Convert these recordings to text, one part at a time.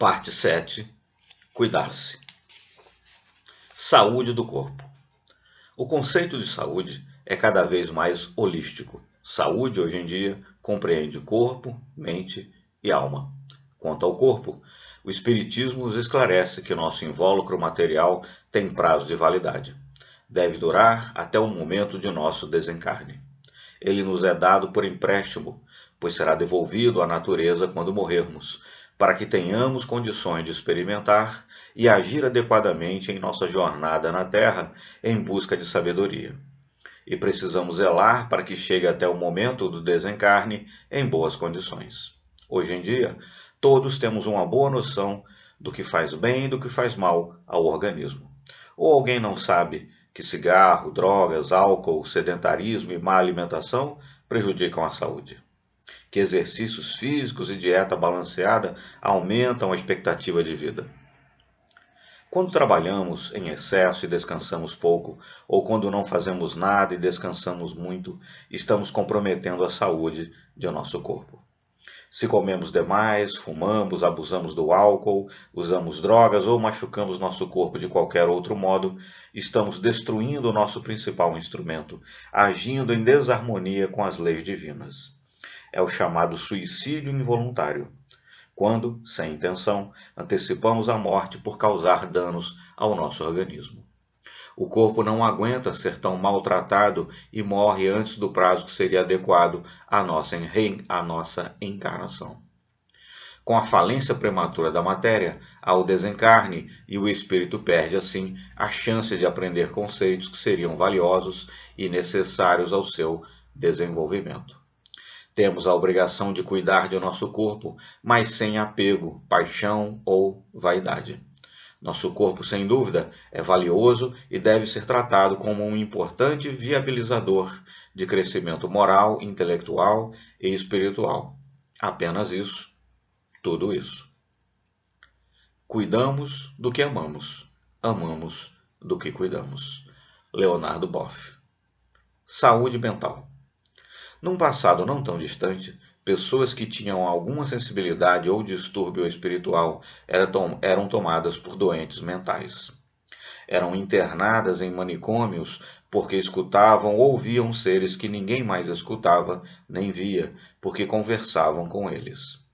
Parte 7. Cuidar-se. Saúde do corpo. O conceito de saúde é cada vez mais holístico. Saúde, hoje em dia, compreende corpo, mente e alma. Quanto ao corpo, o Espiritismo nos esclarece que nosso invólucro material tem prazo de validade. Deve durar até o momento de nosso desencarne. Ele nos é dado por empréstimo, pois será devolvido à natureza quando morrermos, para que tenhamos condições de experimentar e agir adequadamente em nossa jornada na Terra em busca de sabedoria. E precisamos zelar para que chegue até o momento do desencarne em boas condições. Hoje em dia, todos temos uma boa noção do que faz bem e do que faz mal ao organismo. Ou alguém não sabe que cigarro, drogas, álcool, sedentarismo e má alimentação prejudicam a saúde? Que exercícios físicos e dieta balanceada aumentam a expectativa de vida? Quando trabalhamos em excesso e descansamos pouco, ou quando não fazemos nada e descansamos muito, estamos comprometendo a saúde de nosso corpo. Se comemos demais, fumamos, abusamos do álcool, usamos drogas ou machucamos nosso corpo de qualquer outro modo, estamos destruindo o nosso principal instrumento, agindo em desarmonia com as leis divinas. É o chamado suicídio involuntário, quando, sem intenção, antecipamos a morte por causar danos ao nosso organismo. O corpo não aguenta ser tão maltratado e morre antes do prazo que seria adequado à nossa encarnação. Com a falência prematura da matéria, há o desencarne e o espírito perde, assim, a chance de aprender conceitos que seriam valiosos e necessários ao seu desenvolvimento. Temos a obrigação de cuidar de nosso corpo, mas sem apego, paixão ou vaidade. Nosso corpo, sem dúvida, é valioso e deve ser tratado como um importante viabilizador de crescimento moral, intelectual e espiritual. Apenas isso, tudo isso. Cuidamos do que amamos, amamos do que cuidamos. Leonardo Boff. Saúde mental. Num passado não tão distante, pessoas que tinham alguma sensibilidade ou distúrbio espiritual eram tomadas por doentes mentais. Eram internadas em manicômios porque escutavam ou ouviam seres que ninguém mais escutava nem via, porque conversavam com eles.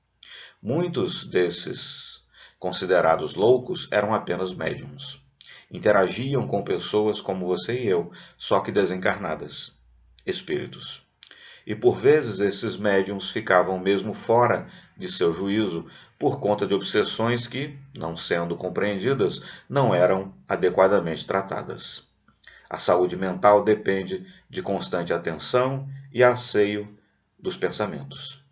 Muitos desses considerados loucos eram apenas médiums. Interagiam com pessoas como você e eu, só que desencarnadas, espíritos. E por vezes esses médiums ficavam mesmo fora de seu juízo por conta de obsessões que, não sendo compreendidas, não eram adequadamente tratadas. A saúde mental depende de constante atenção e asseio dos pensamentos.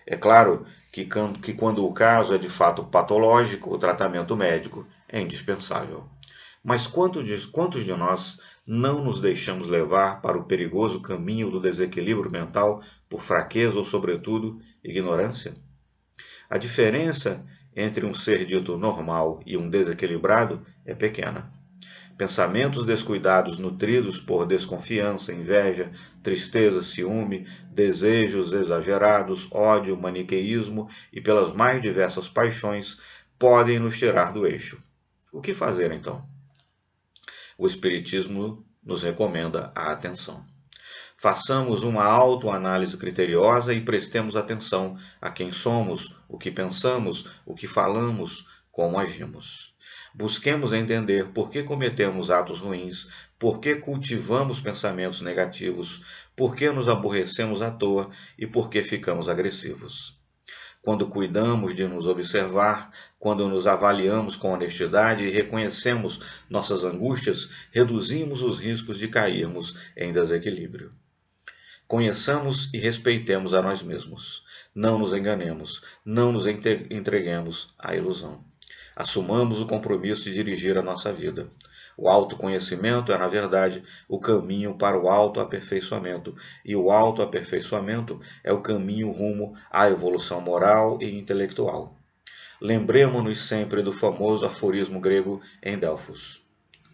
É claro que quando o caso é de fato patológico, o tratamento médico é indispensável. Mas quantos de nós não nos deixamos levar para o perigoso caminho do desequilíbrio mental por fraqueza ou, sobretudo, ignorância? A diferença entre um ser dito normal e um desequilibrado é pequena. Pensamentos descuidados nutridos por desconfiança, inveja, tristeza, ciúme, desejos exagerados, ódio, maniqueísmo e pelas mais diversas paixões podem nos tirar do eixo. O que fazer então? O Espiritismo nos recomenda a atenção. Façamos uma autoanálise criteriosa e prestemos atenção a quem somos, o que pensamos, o que falamos, como agimos. Busquemos entender por que cometemos atos ruins, por que cultivamos pensamentos negativos, por que nos aborrecemos à toa e por que ficamos agressivos. Quando cuidamos de nos observar, quando nos avaliamos com honestidade e reconhecemos nossas angústias, reduzimos os riscos de cairmos em desequilíbrio. Conheçamos e respeitemos a nós mesmos. Não nos enganemos, não nos entreguemos à ilusão. Assumamos o compromisso de dirigir a nossa vida. O autoconhecimento é, na verdade, o caminho para o autoaperfeiçoamento, e o autoaperfeiçoamento é o caminho rumo à evolução moral e intelectual. Lembremo-nos sempre do famoso aforismo grego em Delfos.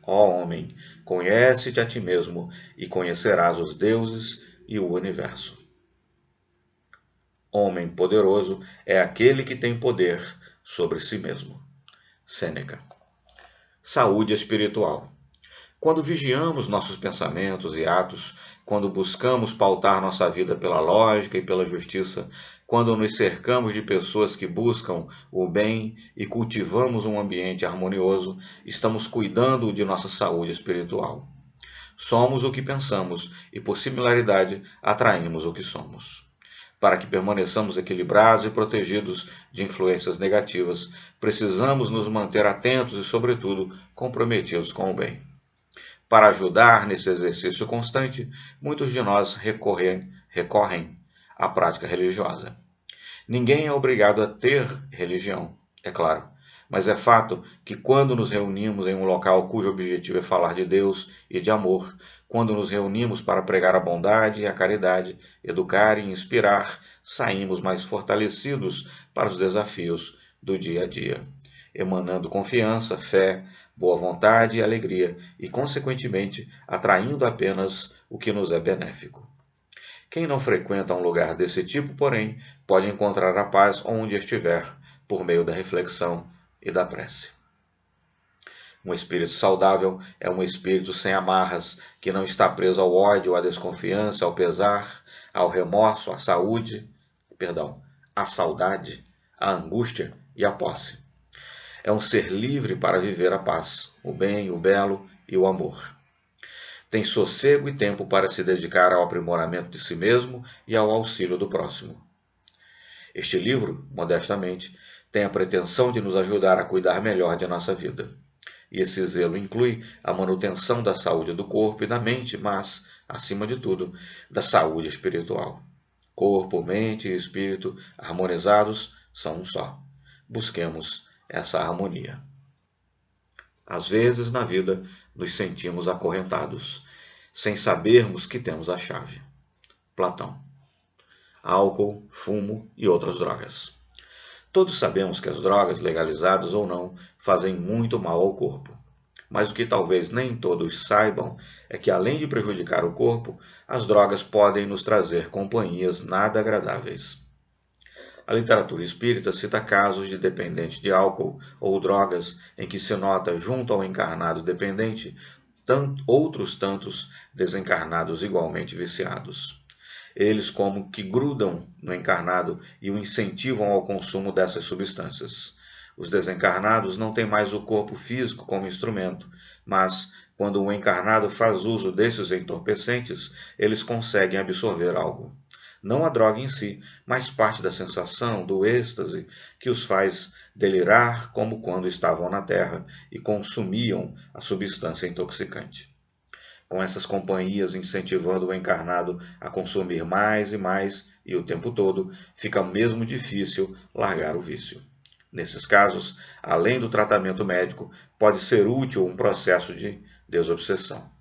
Ó homem, conhece-te a ti mesmo e conhecerás os deuses e o universo. Homem poderoso é aquele que tem poder sobre si mesmo. Sêneca. Saúde espiritual. Quando vigiamos nossos pensamentos e atos, quando buscamos pautar nossa vida pela lógica e pela justiça, quando nos cercamos de pessoas que buscam o bem e cultivamos um ambiente harmonioso, estamos cuidando de nossa saúde espiritual. Somos o que pensamos e, por similaridade, atraímos o que somos. Para que permaneçamos equilibrados e protegidos de influências negativas, precisamos nos manter atentos e, sobretudo, comprometidos com o bem. Para ajudar nesse exercício constante, muitos de nós recorrem à prática religiosa. Ninguém é obrigado a ter religião, é claro, mas é fato que quando nos reunimos em um local cujo objetivo é falar de Deus e de amor, quando nos reunimos para pregar a bondade e a caridade, educar e inspirar, saímos mais fortalecidos para os desafios do dia a dia, emanando confiança, fé, boa vontade e alegria, e, consequentemente, atraindo apenas o que nos é benéfico. Quem não frequenta um lugar desse tipo, porém, pode encontrar a paz onde estiver, por meio da reflexão e da prece. Um espírito saudável é um espírito sem amarras, que não está preso ao ódio, à desconfiança, ao pesar, ao remorso, à saudade, à angústia e à posse. É um ser livre para viver a paz, o bem, o belo e o amor. Tem sossego e tempo para se dedicar ao aprimoramento de si mesmo e ao auxílio do próximo. Este livro, modestamente, tem a pretensão de nos ajudar a cuidar melhor de nossa vida. E esse zelo inclui a manutenção da saúde do corpo e da mente, mas, acima de tudo, da saúde espiritual. Corpo, mente e espírito harmonizados são um só. Busquemos essa harmonia. Às vezes, na vida, nos sentimos acorrentados, sem sabermos que temos a chave. Platão. Álcool, fumo e outras drogas. Todos sabemos que as drogas, legalizadas ou não, fazem muito mal ao corpo. Mas o que talvez nem todos saibam é que, além de prejudicar o corpo, as drogas podem nos trazer companhias nada agradáveis. A literatura espírita cita casos de dependente de álcool ou drogas em que se nota junto ao encarnado dependente outros tantos desencarnados igualmente viciados. Eles como que grudam no encarnado e o incentivam ao consumo dessas substâncias. Os desencarnados não têm mais o corpo físico como instrumento, mas, quando o encarnado faz uso desses entorpecentes, eles conseguem absorver algo. Não a droga em si, mas parte da sensação, do êxtase, que os faz delirar como quando estavam na Terra e consumiam a substância intoxicante. Com essas companhias incentivando o encarnado a consumir mais e mais, e o tempo todo, fica mesmo difícil largar o vício. Nesses casos, além do tratamento médico, pode ser útil um processo de desobsessão.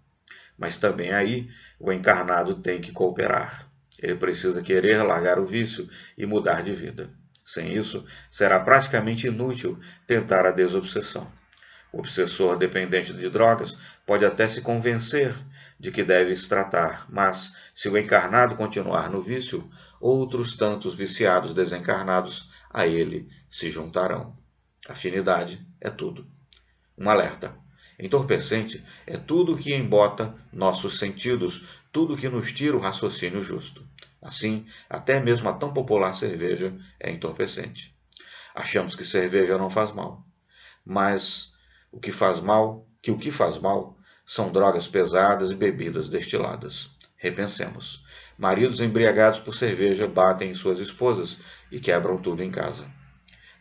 Mas também aí o encarnado tem que cooperar. Ele precisa querer largar o vício e mudar de vida. Sem isso, será praticamente inútil tentar a desobsessão. O obsessor dependente de drogas pode até se convencer de que deve se tratar, mas, se o encarnado continuar no vício, outros tantos viciados desencarnados a ele se juntarão. Afinidade é tudo. Um alerta. Entorpecente é tudo que embota nossos sentidos, tudo que nos tira o raciocínio justo. Assim, até mesmo a tão popular cerveja é entorpecente. Achamos que cerveja não faz mal, mas o que faz mal são drogas pesadas e bebidas destiladas. Repensemos. Maridos embriagados por cerveja batem em suas esposas e quebram tudo em casa.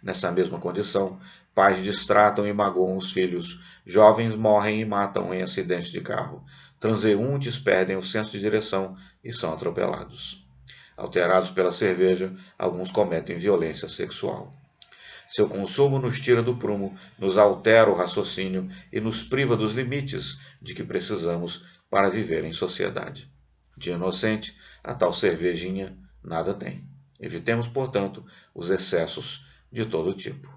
Nessa mesma condição, pais distratam e magoam os filhos, jovens morrem e matam em acidentes de carro, transeuntes perdem o senso de direção e são atropelados. Alterados pela cerveja, alguns cometem violência sexual. Seu consumo nos tira do prumo, nos altera o raciocínio e nos priva dos limites de que precisamos para viver em sociedade. De inocente, a tal cervejinha nada tem. Evitemos, portanto, os excessos de todo tipo.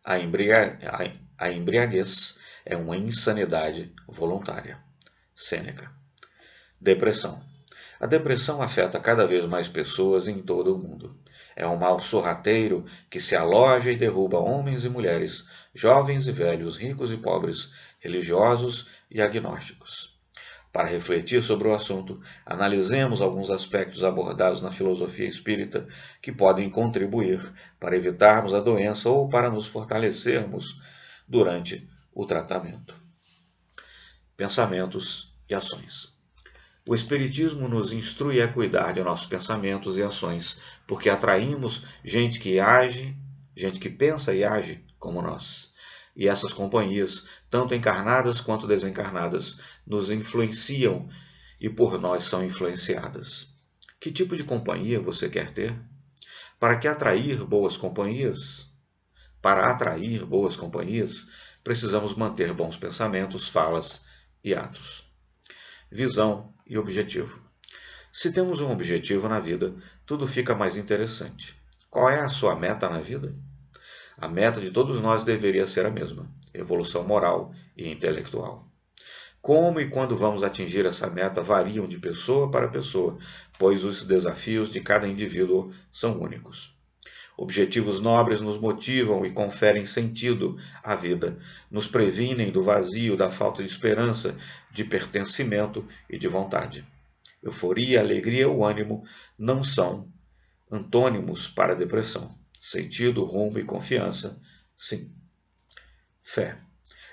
A embriaguez é uma insanidade voluntária. Sêneca. Depressão. A depressão afeta cada vez mais pessoas em todo o mundo. É um mal sorrateiro que se aloja e derruba homens e mulheres, jovens e velhos, ricos e pobres, religiosos e agnósticos. Para refletir sobre o assunto, analisemos alguns aspectos abordados na filosofia espírita que podem contribuir para evitarmos a doença ou para nos fortalecermos durante o tratamento. Pensamentos e ações. O Espiritismo nos instrui a cuidar de nossos pensamentos e ações, porque atraímos gente que age, gente que pensa e age como nós. E essas companhias, tanto encarnadas quanto desencarnadas, nos influenciam e por nós são influenciadas. Que tipo de companhia você quer ter? Para que atrair boas companhias? Para atrair boas companhias, precisamos manter bons pensamentos, falas e atos. Visão e objetivo. Se temos um objetivo na vida, tudo fica mais interessante. Qual é a sua meta na vida? A meta de todos nós deveria ser a mesma: evolução moral e intelectual. Como e quando vamos atingir essa meta variam de pessoa para pessoa, pois os desafios de cada indivíduo são únicos. Objetivos nobres nos motivam e conferem sentido à vida, nos previnem do vazio, da falta de esperança, de pertencimento e de vontade. Euforia, alegria ou ânimo não são antônimos para a depressão. Sentido, rumo e confiança, sim. Fé.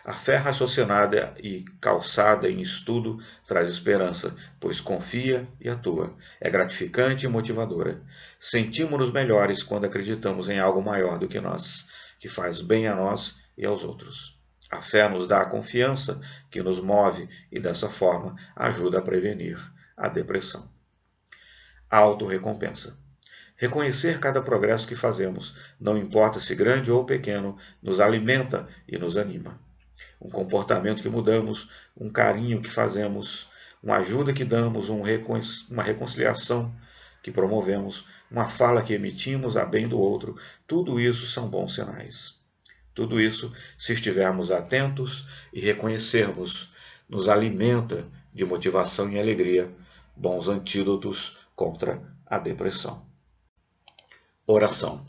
A fé raciocinada e calçada em estudo traz esperança, pois confia e atua. É gratificante e motivadora. Sentimos-nos melhores quando acreditamos em algo maior do que nós, que faz bem a nós e aos outros. A fé nos dá a confiança que nos move e, dessa forma, ajuda a prevenir a depressão. Autorrecompensa. Reconhecer cada progresso que fazemos, não importa se grande ou pequeno, nos alimenta e nos anima. Um comportamento que mudamos, um carinho que fazemos, uma ajuda que damos, uma reconciliação que promovemos, uma fala que emitimos a bem do outro, tudo isso são bons sinais. Tudo isso, se estivermos atentos e reconhecermos, nos alimenta de motivação e alegria, bons antídotos contra a depressão. Oração.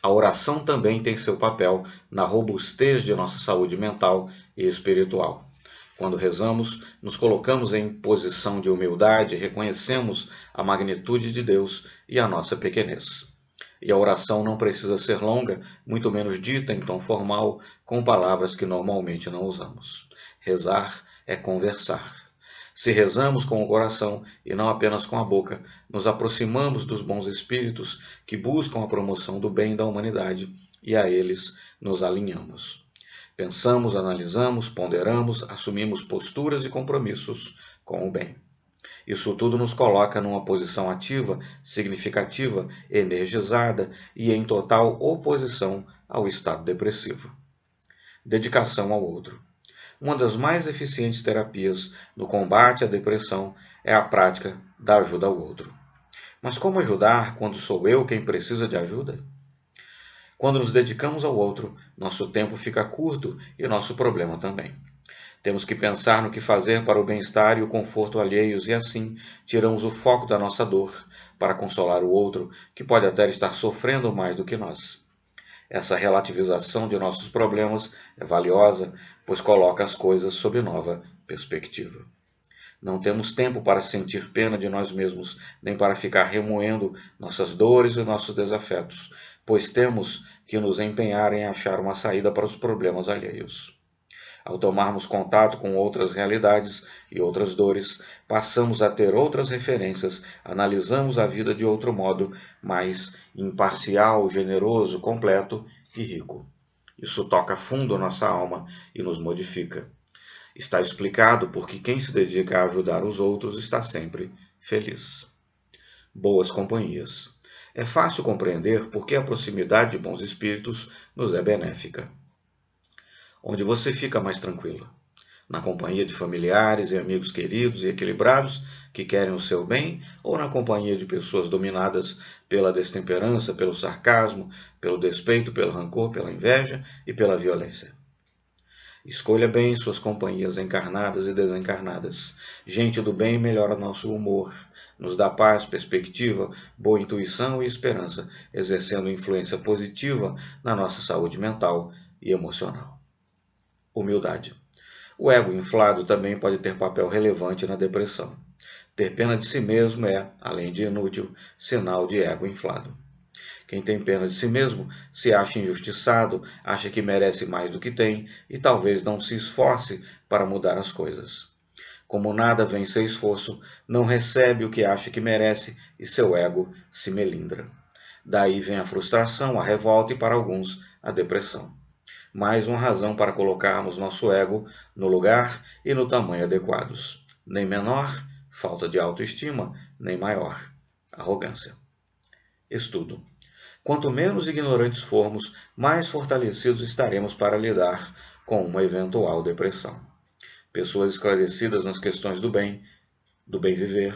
A oração também tem seu papel na robustez de nossa saúde mental e espiritual. Quando rezamos, nos colocamos em posição de humildade e reconhecemos a magnitude de Deus e a nossa pequenez. E a oração não precisa ser longa, muito menos dita em tom formal, com palavras que normalmente não usamos. Rezar é conversar. Se rezamos com o coração e não apenas com a boca, nos aproximamos dos bons espíritos que buscam a promoção do bem da humanidade e a eles nos alinhamos. Pensamos, analisamos, ponderamos, assumimos posturas e compromissos com o bem. Isso tudo nos coloca numa posição ativa, significativa, energizada e em total oposição ao estado depressivo. Dedicação ao outro. Uma das mais eficientes terapias no combate à depressão é a prática da ajuda ao outro. Mas como ajudar quando sou eu quem precisa de ajuda? Quando nos dedicamos ao outro, nosso tempo fica curto e nosso problema também. Temos que pensar no que fazer para o bem-estar e o conforto alheios e assim tiramos o foco da nossa dor para consolar o outro, que pode até estar sofrendo mais do que nós. Essa relativização de nossos problemas é valiosa, pois coloca as coisas sob nova perspectiva. Não temos tempo para sentir pena de nós mesmos, nem para ficar remoendo nossas dores e nossos desafetos, pois temos que nos empenhar em achar uma saída para os problemas alheios. Ao tomarmos contato com outras realidades e outras dores, passamos a ter outras referências, analisamos a vida de outro modo, mais imparcial, generoso, completo e rico. Isso toca fundo nossa alma e nos modifica. Está explicado porque quem se dedica a ajudar os outros está sempre feliz. Boas companhias. É fácil compreender por que a proximidade de bons espíritos nos é benéfica. Onde você fica mais tranquilo? Na companhia de familiares e amigos queridos e equilibrados que querem o seu bem, ou na companhia de pessoas dominadas pela destemperança, pelo sarcasmo, pelo despeito, pelo rancor, pela inveja e pela violência? Escolha bem suas companhias encarnadas e desencarnadas. Gente do bem melhora nosso humor, nos dá paz, perspectiva, boa intuição e esperança, exercendo influência positiva na nossa saúde mental e emocional. Humildade. O ego inflado também pode ter papel relevante na depressão. Ter pena de si mesmo é, além de inútil, sinal de ego inflado. Quem tem pena de si mesmo se acha injustiçado, acha que merece mais do que tem e talvez não se esforce para mudar as coisas. Como nada vem sem esforço, não recebe o que acha que merece e seu ego se melindra. Daí vem a frustração, a revolta e, para alguns, a depressão. Mais uma razão para colocarmos nosso ego no lugar e no tamanho adequados. Nem menor, falta de autoestima, nem maior, arrogância. Estudo. Quanto menos ignorantes formos, mais fortalecidos estaremos para lidar com uma eventual depressão. Pessoas esclarecidas nas questões do bem viver,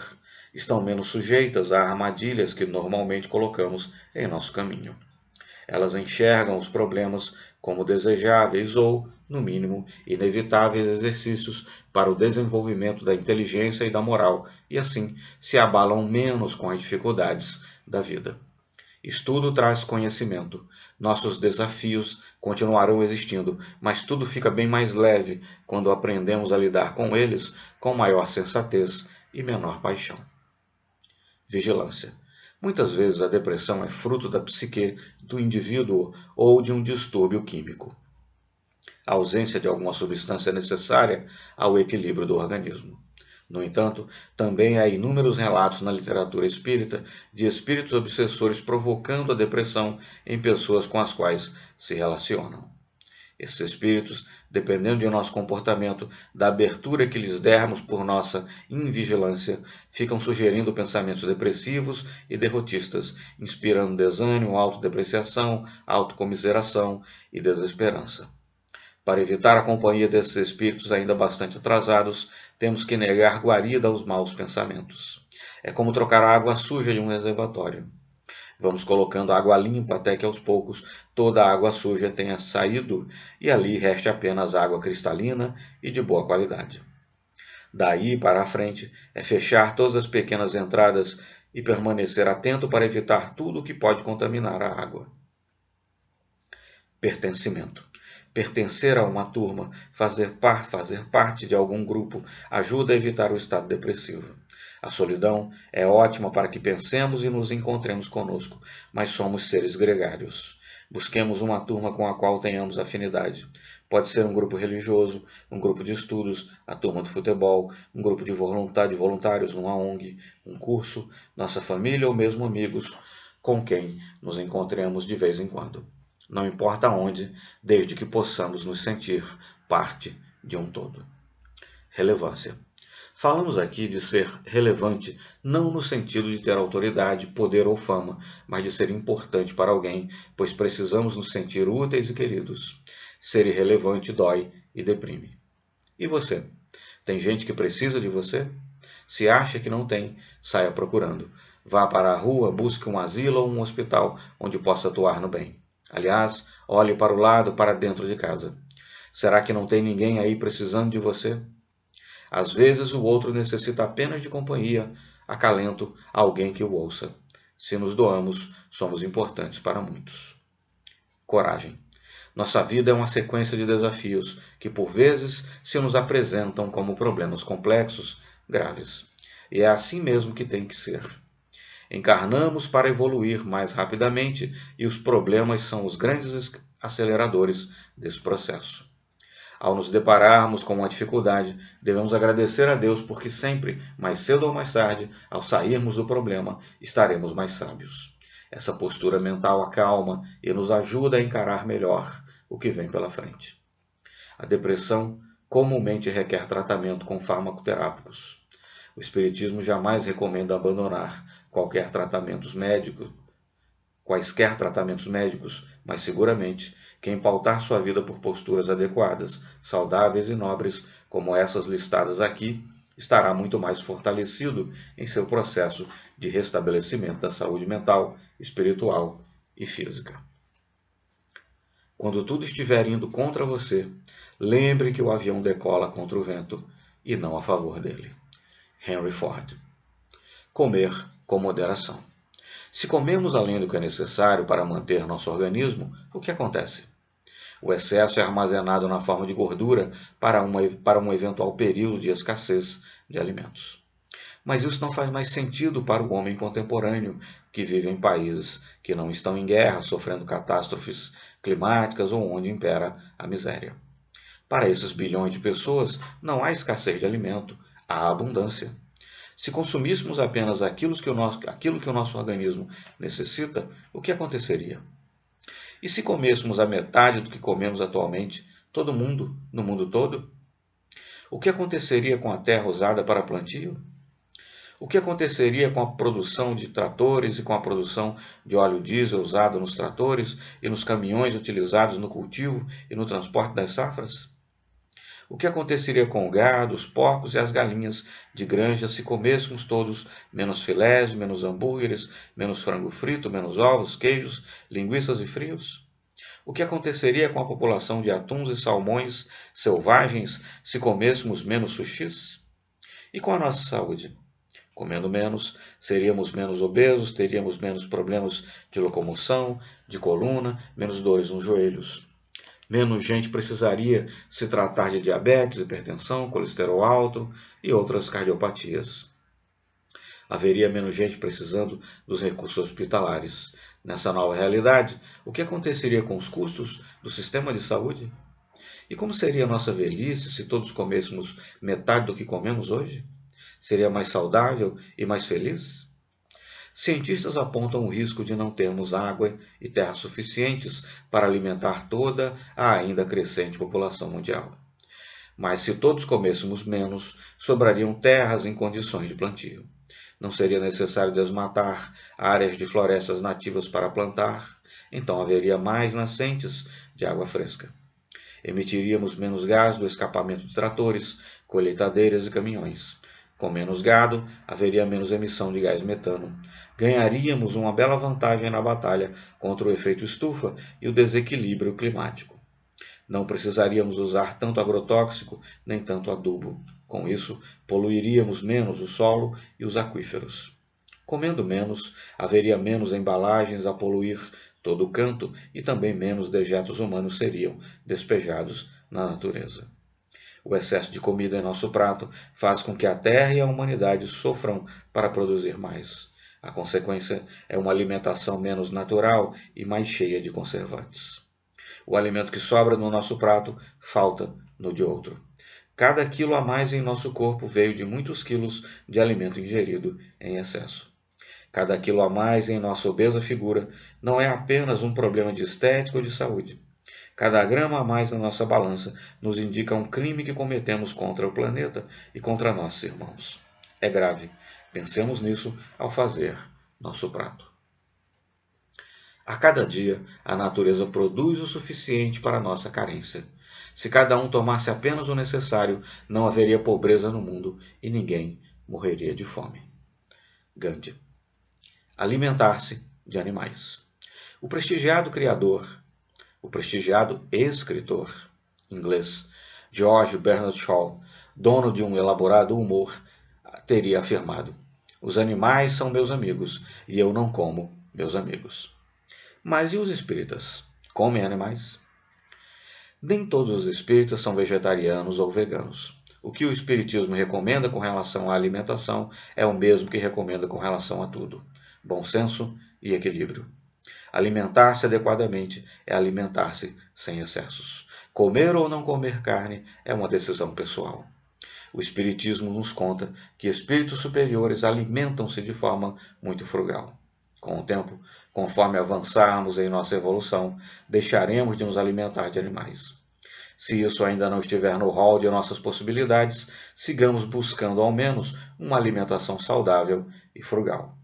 estão menos sujeitas a armadilhas que normalmente colocamos em nosso caminho. Elas enxergam os problemas como desejáveis ou, no mínimo, inevitáveis exercícios para o desenvolvimento da inteligência e da moral, e assim se abalam menos com as dificuldades da vida. Estudo traz conhecimento. Nossos desafios continuarão existindo, mas tudo fica bem mais leve quando aprendemos a lidar com eles com maior sensatez e menor paixão. Vigilância. Muitas vezes a depressão é fruto da psique do indivíduo ou de um distúrbio químico. A ausência de alguma substância necessária ao equilíbrio do organismo. No entanto, também há inúmeros relatos na literatura espírita de espíritos obsessores provocando a depressão em pessoas com as quais se relacionam. Esses espíritos, dependendo de nosso comportamento, da abertura que lhes dermos por nossa invigilância, ficam sugerindo pensamentos depressivos e derrotistas, inspirando desânimo, autodepreciação, autocomiseração e desesperança. Para evitar a companhia desses espíritos ainda bastante atrasados, temos que negar guarida aos maus pensamentos. É como trocar a água suja de um reservatório. Vamos colocando água limpa até que aos poucos toda a água suja tenha saído e ali reste apenas água cristalina e de boa qualidade. Daí para a frente é fechar todas as pequenas entradas e permanecer atento para evitar tudo o que pode contaminar a água. Pertencimento. Pertencer a uma turma, fazer parte de algum grupo, ajuda a evitar o estado depressivo. A solidão é ótima para que pensemos e nos encontremos conosco, mas somos seres gregários. Busquemos uma turma com a qual tenhamos afinidade. Pode ser um grupo religioso, um grupo de estudos, a turma do futebol, um grupo de voluntários numa ONG, um curso, nossa família ou mesmo amigos com quem nos encontremos de vez em quando. Não importa onde, desde que possamos nos sentir parte de um todo. Relevância. Falamos aqui de ser relevante não no sentido de ter autoridade, poder ou fama, mas de ser importante para alguém, pois precisamos nos sentir úteis e queridos. Ser irrelevante dói e deprime. E você? Tem gente que precisa de você? Se acha que não tem, saia procurando. Vá para a rua, busque um asilo ou um hospital onde possa atuar no bem. Aliás, olhe para o lado, para dentro de casa. Será que não tem ninguém aí precisando de você? Às vezes o outro necessita apenas de companhia, acalento, alguém que o ouça. Se nos doamos, somos importantes para muitos. Coragem. Nossa vida é uma sequência de desafios que, por vezes, se nos apresentam como problemas complexos, graves. E é assim mesmo que tem que ser. Encarnamos para evoluir mais rapidamente e os problemas são os grandes aceleradores desse processo. Ao nos depararmos com uma dificuldade, devemos agradecer a Deus porque sempre, mais cedo ou mais tarde, ao sairmos do problema, estaremos mais sábios. Essa postura mental acalma e nos ajuda a encarar melhor o que vem pela frente. A depressão comumente requer tratamento com farmacoterápicos. O Espiritismo jamais recomenda abandonar quaisquer tratamentos médicos, mas seguramente quem pautar sua vida por posturas adequadas, saudáveis e nobres, como essas listadas aqui, estará muito mais fortalecido em seu processo de restabelecimento da saúde mental, espiritual e física. Quando tudo estiver indo contra você, lembre que o avião decola contra o vento e não a favor dele. Henry Ford. Comer com moderação. Se comemos além do que é necessário para manter nosso organismo, o que acontece? O excesso é armazenado na forma de gordura para um eventual período de escassez de alimentos. Mas isso não faz mais sentido para o homem contemporâneo que vive em países que não estão em guerra, sofrendo catástrofes climáticas ou onde impera a miséria. Para esses bilhões de pessoas, não há escassez de alimento, há abundância. Se consumíssemos apenas aquilo que o nosso organismo necessita, o que aconteceria? E se comêssemos a metade do que comemos atualmente, todo mundo, no mundo todo? O que aconteceria com a terra usada para plantio? O que aconteceria com a produção de tratores e com a produção de óleo diesel usado nos tratores e nos caminhões utilizados no cultivo e no transporte das safras? O que aconteceria com o gado, os porcos e as galinhas de granja se comêssemos todos menos filés, menos hambúrgueres, menos frango frito, menos ovos, queijos, linguiças e frios? O que aconteceria com a população de atuns e salmões selvagens se comêssemos menos sushis? E com a nossa saúde? Comendo menos, seríamos menos obesos, teríamos menos problemas de locomoção, de coluna, menos dores nos joelhos. Menos gente precisaria se tratar de diabetes, hipertensão, colesterol alto e outras cardiopatias. Haveria menos gente precisando dos recursos hospitalares. Nessa nova realidade, o que aconteceria com os custos do sistema de saúde? E como seria a nossa velhice se todos comêssemos metade do que comemos hoje? Seria mais saudável e mais feliz? Cientistas apontam o risco de não termos água e terra suficientes para alimentar toda a ainda crescente população mundial. Mas se todos comêssemos menos, sobrariam terras em condições de plantio. Não seria necessário desmatar áreas de florestas nativas para plantar, então haveria mais nascentes de água fresca. Emitiríamos menos gás do escapamento de tratores, colheitadeiras e caminhões. Com menos gado, haveria menos emissão de gás metano. Ganharíamos uma bela vantagem na batalha contra o efeito estufa e o desequilíbrio climático. Não precisaríamos usar tanto agrotóxico nem tanto adubo. Com isso, poluiríamos menos o solo e os aquíferos. Comendo menos, haveria menos embalagens a poluir todo o canto e também menos dejetos humanos seriam despejados na natureza. O excesso de comida em nosso prato faz com que a Terra e a humanidade sofram para produzir mais. A consequência é uma alimentação menos natural e mais cheia de conservantes. O alimento que sobra no nosso prato falta no de outro. Cada quilo a mais em nosso corpo veio de muitos quilos de alimento ingerido em excesso. Cada quilo a mais em nossa obesa figura não é apenas um problema de estética ou de saúde. Cada grama a mais na nossa balança nos indica um crime que cometemos contra o planeta e contra nossos irmãos. É grave. Pensemos nisso ao fazer nosso prato. A cada dia, a natureza produz o suficiente para a nossa carência. Se cada um tomasse apenas o necessário, não haveria pobreza no mundo e ninguém morreria de fome. Gandhi. Alimentar-se de animais. O prestigiado escritor inglês George Bernard Shaw, dono de um elaborado humor, teria afirmado: os animais são meus amigos e eu não como meus amigos. Mas e os espíritas? Comem animais? Nem todos os espíritas são vegetarianos ou veganos. O que o espiritismo recomenda com relação à alimentação é o mesmo que recomenda com relação a tudo: bom senso e equilíbrio. Alimentar-se adequadamente é alimentar-se sem excessos. Comer ou não comer carne é uma decisão pessoal. O Espiritismo nos conta que espíritos superiores alimentam-se de forma muito frugal. Com o tempo, conforme avançarmos em nossa evolução, deixaremos de nos alimentar de animais. Se isso ainda não estiver no rol de nossas possibilidades, sigamos buscando ao menos uma alimentação saudável e frugal.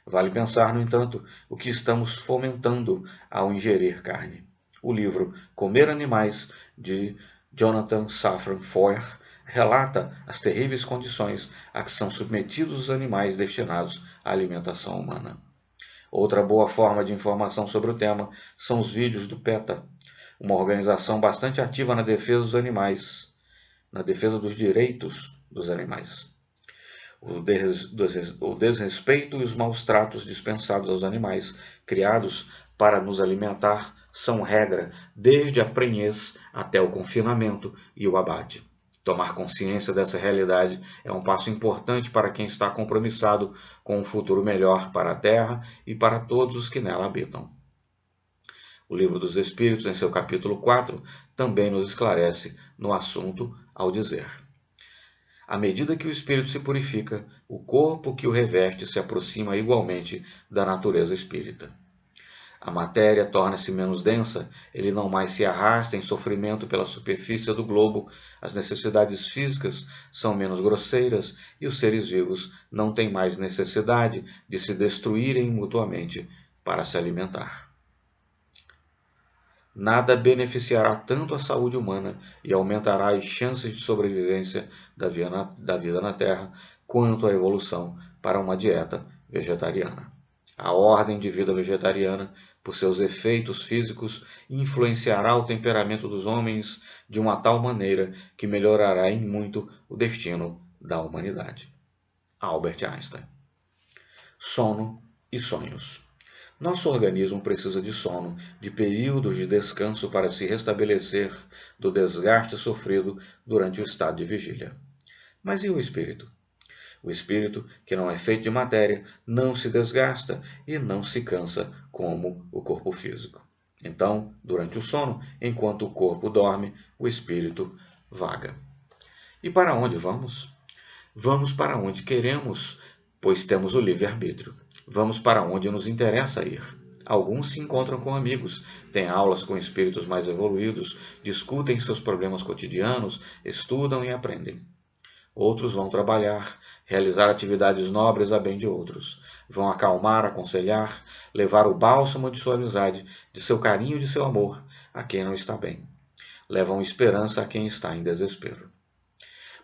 Vale pensar, no entanto, o que estamos fomentando ao ingerir carne. O livro Comer Animais, de Jonathan Safran Foer, relata as terríveis condições a que são submetidos os animais destinados à alimentação humana. Outra boa forma de informação sobre o tema são os vídeos do PETA, uma organização bastante ativa na defesa dos animais, na defesa dos direitos dos animais. O desrespeito e os maus tratos dispensados aos animais criados para nos alimentar são regra desde a prenhez até o confinamento e o abate. Tomar consciência dessa realidade é um passo importante para quem está compromissado com um futuro melhor para a Terra e para todos os que nela habitam. O Livro dos Espíritos, em seu capítulo 4, também nos esclarece no assunto ao dizer: à medida que o espírito se purifica, o corpo que o reveste se aproxima igualmente da natureza espírita. A matéria torna-se menos densa, ele não mais se arrasta em sofrimento pela superfície do globo, as necessidades físicas são menos grosseiras e os seres vivos não têm mais necessidade de se destruírem mutuamente para se alimentar. Nada beneficiará tanto a saúde humana e aumentará as chances de sobrevivência da vida na Terra quanto a evolução para uma dieta vegetariana. A ordem de vida vegetariana, por seus efeitos físicos, influenciará o temperamento dos homens de uma tal maneira que melhorará em muito o destino da humanidade. Albert Einstein. Sono e sonhos. Nosso organismo precisa de sono, de períodos de descanso para se restabelecer do desgaste sofrido durante o estado de vigília. Mas e o espírito? O espírito, que não é feito de matéria, não se desgasta e não se cansa como o corpo físico. Então, durante o sono, enquanto o corpo dorme, o espírito vaga. E para onde vamos? Vamos para onde queremos, pois temos o livre-arbítrio. Vamos para onde nos interessa ir. Alguns se encontram com amigos, têm aulas com espíritos mais evoluídos, discutem seus problemas cotidianos, estudam e aprendem. Outros vão trabalhar, realizar atividades nobres a bem de outros. Vão acalmar, aconselhar, levar o bálsamo de sua amizade, de seu carinho e de seu amor a quem não está bem. Levam esperança a quem está em desespero.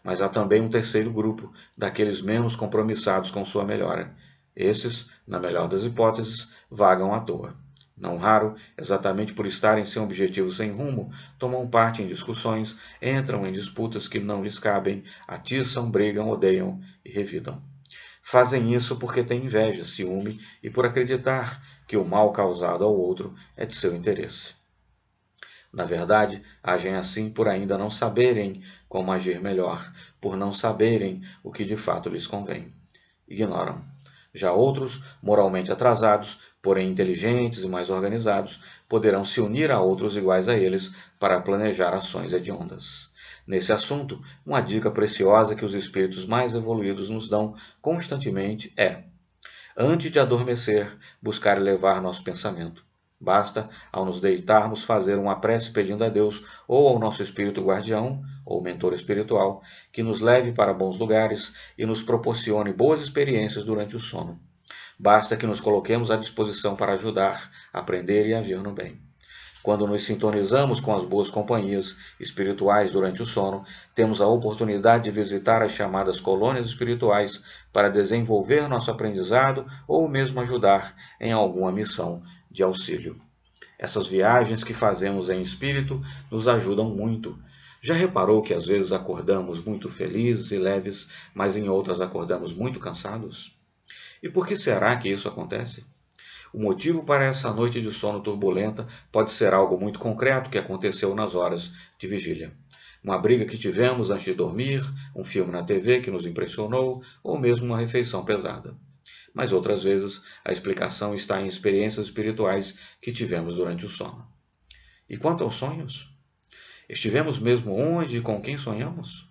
Mas há também um terceiro grupo, daqueles menos compromissados com sua melhora. Esses, na melhor das hipóteses, vagam à toa. Não raro, exatamente por estarem sem objetivo sem rumo, tomam parte em discussões, entram em disputas que não lhes cabem, atiçam, brigam, odeiam e revidam. Fazem isso porque têm inveja, ciúme e por acreditar que o mal causado ao outro é de seu interesse. Na verdade, agem assim por ainda não saberem como agir melhor, por não saberem o que de fato lhes convém. Ignoram. Já outros, moralmente atrasados, porém inteligentes e mais organizados, poderão se unir a outros iguais a eles para planejar ações hediondas. Nesse assunto, uma dica preciosa que os espíritos mais evoluídos nos dão constantemente é: antes de adormecer, buscar elevar nosso pensamento. Basta, ao nos deitarmos, fazer uma prece pedindo a Deus ou ao nosso espírito guardião, ou mentor espiritual, que nos leve para bons lugares e nos proporcione boas experiências durante o sono. Basta que nos coloquemos à disposição para ajudar, aprender e agir no bem. Quando nos sintonizamos com as boas companhias espirituais durante o sono, temos a oportunidade de visitar as chamadas colônias espirituais para desenvolver nosso aprendizado ou mesmo ajudar em alguma missão de auxílio. Essas viagens que fazemos em espírito nos ajudam muito. Já reparou que às vezes acordamos muito felizes e leves, mas em outras acordamos muito cansados? E por que será que isso acontece? O motivo para essa noite de sono turbulenta pode ser algo muito concreto que aconteceu nas horas de vigília. Uma briga que tivemos antes de dormir, um filme na TV que nos impressionou, ou mesmo uma refeição pesada. Mas outras vezes a explicação está em experiências espirituais que tivemos durante o sono. E quanto aos sonhos? Estivemos mesmo onde e com quem sonhamos?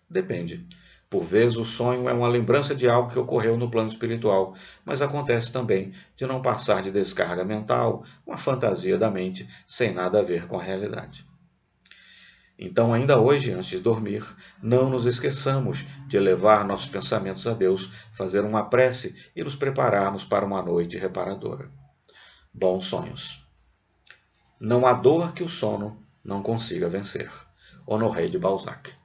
Depende. Por vezes o sonho é uma lembrança de algo que ocorreu no plano espiritual, mas acontece também de não passar de descarga mental, uma fantasia da mente sem nada a ver com a realidade. Então, ainda hoje, antes de dormir, não nos esqueçamos de elevar nossos pensamentos a Deus, fazer uma prece e nos prepararmos para uma noite reparadora. Bons sonhos. Não há dor que o sono não consiga vencer. Honoré de Balzac.